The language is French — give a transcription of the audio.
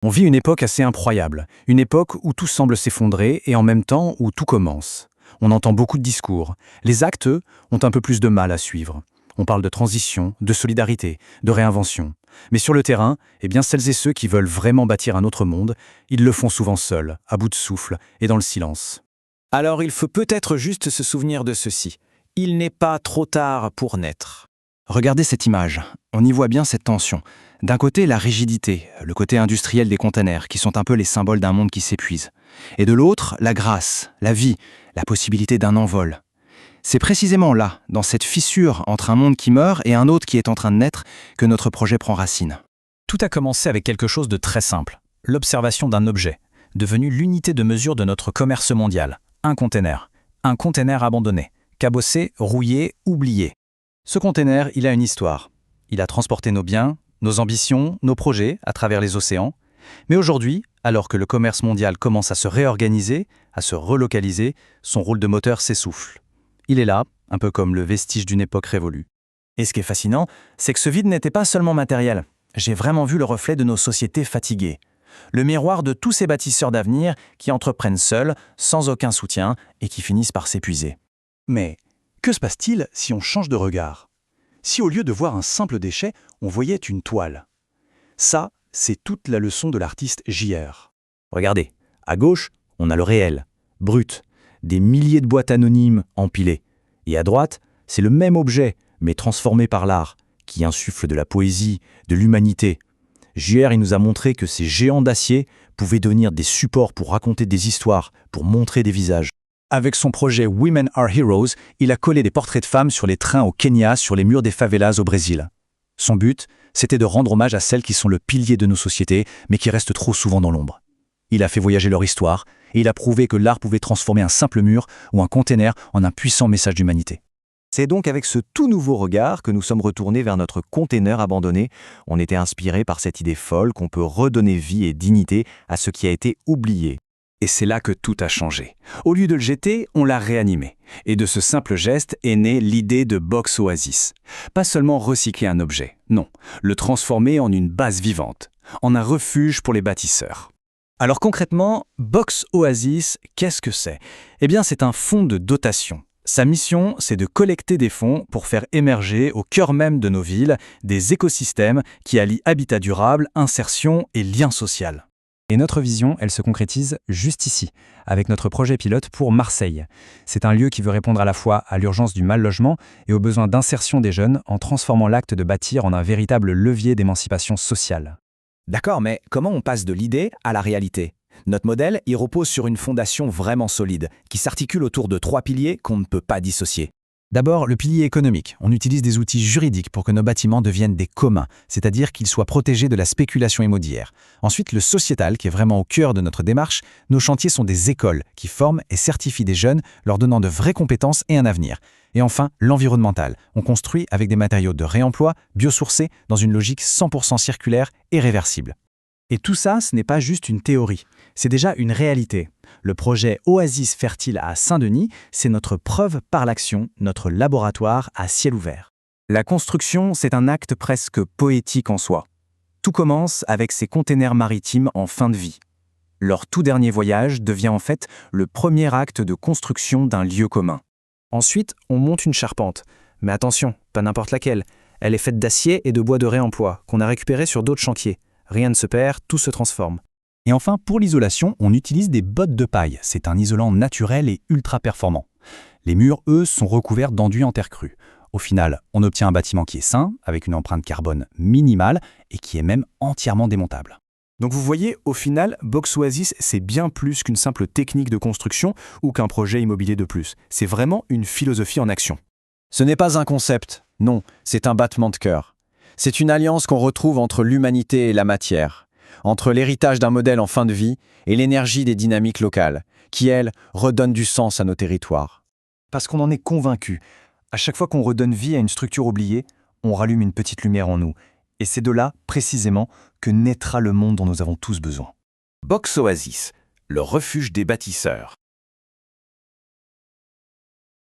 On vit une époque assez incroyable, une époque où tout semble s'effondrer et en même temps où tout commence. On entend beaucoup de discours. Les actes, eux, ont un peu plus de mal à suivre. On parle de transition, de solidarité, de réinvention. Mais sur le terrain, celles et ceux qui veulent vraiment bâtir un autre monde, ils le font souvent seuls, à bout de souffle et dans le silence. Alors il faut peut-être juste se souvenir de ceci. Il n'est pas trop tard pour naître. Regardez cette image, on y voit bien cette tension. D'un côté, la rigidité, le côté industriel des containers, qui sont un peu les symboles d'un monde qui s'épuise. Et de l'autre, la grâce, la vie, la possibilité d'un envol. C'est précisément là, dans cette fissure entre un monde qui meurt et un autre qui est en train de naître, que notre projet prend racine. Tout a commencé avec quelque chose de très simple, l'observation d'un objet, devenu l'unité de mesure de notre commerce mondial, un container abandonné, cabossé, rouillé, oublié. Ce container, il a une histoire. Il a transporté nos biens, nos ambitions, nos projets à travers les océans. Mais aujourd'hui, alors que le commerce mondial commence à se réorganiser, à se relocaliser, son rôle de moteur s'essouffle. Il est là, un peu comme le vestige d'une époque révolue. Et ce qui est fascinant, c'est que ce vide n'était pas seulement matériel. J'ai vraiment vu le reflet de nos sociétés fatiguées. Le miroir de tous ces bâtisseurs d'avenir qui entreprennent seuls, sans aucun soutien, et qui finissent par s'épuiser. Mais que se passe-t-il si on change de regard ? Si au lieu de voir un simple déchet, on voyait une toile ? Ça, c'est toute la leçon de l'artiste J.R. Regardez, à gauche, on a le réel, brut, des milliers de boîtes anonymes empilées. Et à droite, c'est le même objet, mais transformé par l'art, qui insuffle de la poésie, de l'humanité. J.R. il nous a montré que ces géants d'acier pouvaient devenir des supports pour raconter des histoires, pour montrer des visages. Avec son projet Women Are Heroes, il a collé des portraits de femmes sur les trains au Kenya, sur les murs des favelas au Brésil. Son but, c'était de rendre hommage à celles qui sont le pilier de nos sociétés, mais qui restent trop souvent dans l'ombre. Il a fait voyager leur histoire, et il a prouvé que l'art pouvait transformer un simple mur ou un container en un puissant message d'humanité. C'est donc avec ce tout nouveau regard que nous sommes retournés vers notre container abandonné. On était inspirés par cette idée folle qu'on peut redonner vie et dignité à ce qui a été oublié. Et c'est là que tout a changé. Au lieu de le jeter, on l'a réanimé. Et de ce simple geste est née l'idée de Box Oasis. Pas seulement recycler un objet, non, le transformer en une base vivante, en un refuge pour les bâtisseurs. Alors concrètement, Box Oasis, qu'est-ce que c'est ? C'est un fonds de dotation. Sa mission, c'est de collecter des fonds pour faire émerger au cœur même de nos villes des écosystèmes qui allient habitat durable, insertion et lien social. Et notre vision, elle se concrétise juste ici, avec notre projet pilote pour Marseille. C'est un lieu qui veut répondre à la fois à l'urgence du mal-logement et aux besoins d'insertion des jeunes en transformant l'acte de bâtir en un véritable levier d'émancipation sociale. D'accord, mais comment on passe de l'idée à la réalité ? Notre modèle, il repose sur une fondation vraiment solide, qui s'articule autour de 3 piliers qu'on ne peut pas dissocier. D'abord, le pilier économique. On utilise des outils juridiques pour que nos bâtiments deviennent des communs, c'est-à-dire qu'ils soient protégés de la spéculation immobilière. Ensuite, le sociétal, qui est vraiment au cœur de notre démarche. Nos chantiers sont des écoles qui forment et certifient des jeunes, leur donnant de vraies compétences et un avenir. Et enfin, l'environnemental. On construit avec des matériaux de réemploi, biosourcés, dans une logique 100% circulaire et réversible. Et tout ça, ce n'est pas juste une théorie, c'est déjà une réalité. Le projet Oasis Fertile à Saint-Denis, c'est notre preuve par l'action, notre laboratoire à ciel ouvert. La construction, c'est un acte presque poétique en soi. Tout commence avec ces containers maritimes en fin de vie. Leur tout dernier voyage devient en fait le premier acte de construction d'un lieu commun. Ensuite, on monte une charpente. Mais attention, pas n'importe laquelle. Elle est faite d'acier et de bois de réemploi, qu'on a récupéré sur d'autres chantiers. Rien ne se perd, tout se transforme. Et enfin, pour l'isolation, on utilise des bottes de paille. C'est un isolant naturel et ultra performant. Les murs, eux, sont recouverts d'enduit en terre crue. Au final, on obtient un bâtiment qui est sain, avec une empreinte carbone minimale et qui est même entièrement démontable. Donc vous voyez, au final, Box Oasis, c'est bien plus qu'une simple technique de construction ou qu'un projet immobilier de plus. C'est vraiment une philosophie en action. Ce n'est pas un concept, non, c'est un battement de cœur. C'est une alliance qu'on retrouve entre l'humanité et la matière, entre l'héritage d'un modèle en fin de vie et l'énergie des dynamiques locales, qui, elles, redonnent du sens à nos territoires. Parce qu'on en est convaincu. À chaque fois qu'on redonne vie à une structure oubliée, on rallume une petite lumière en nous. Et c'est de là, précisément, que naîtra le monde dont nous avons tous besoin. Box Oasis, le refuge des bâtisseurs.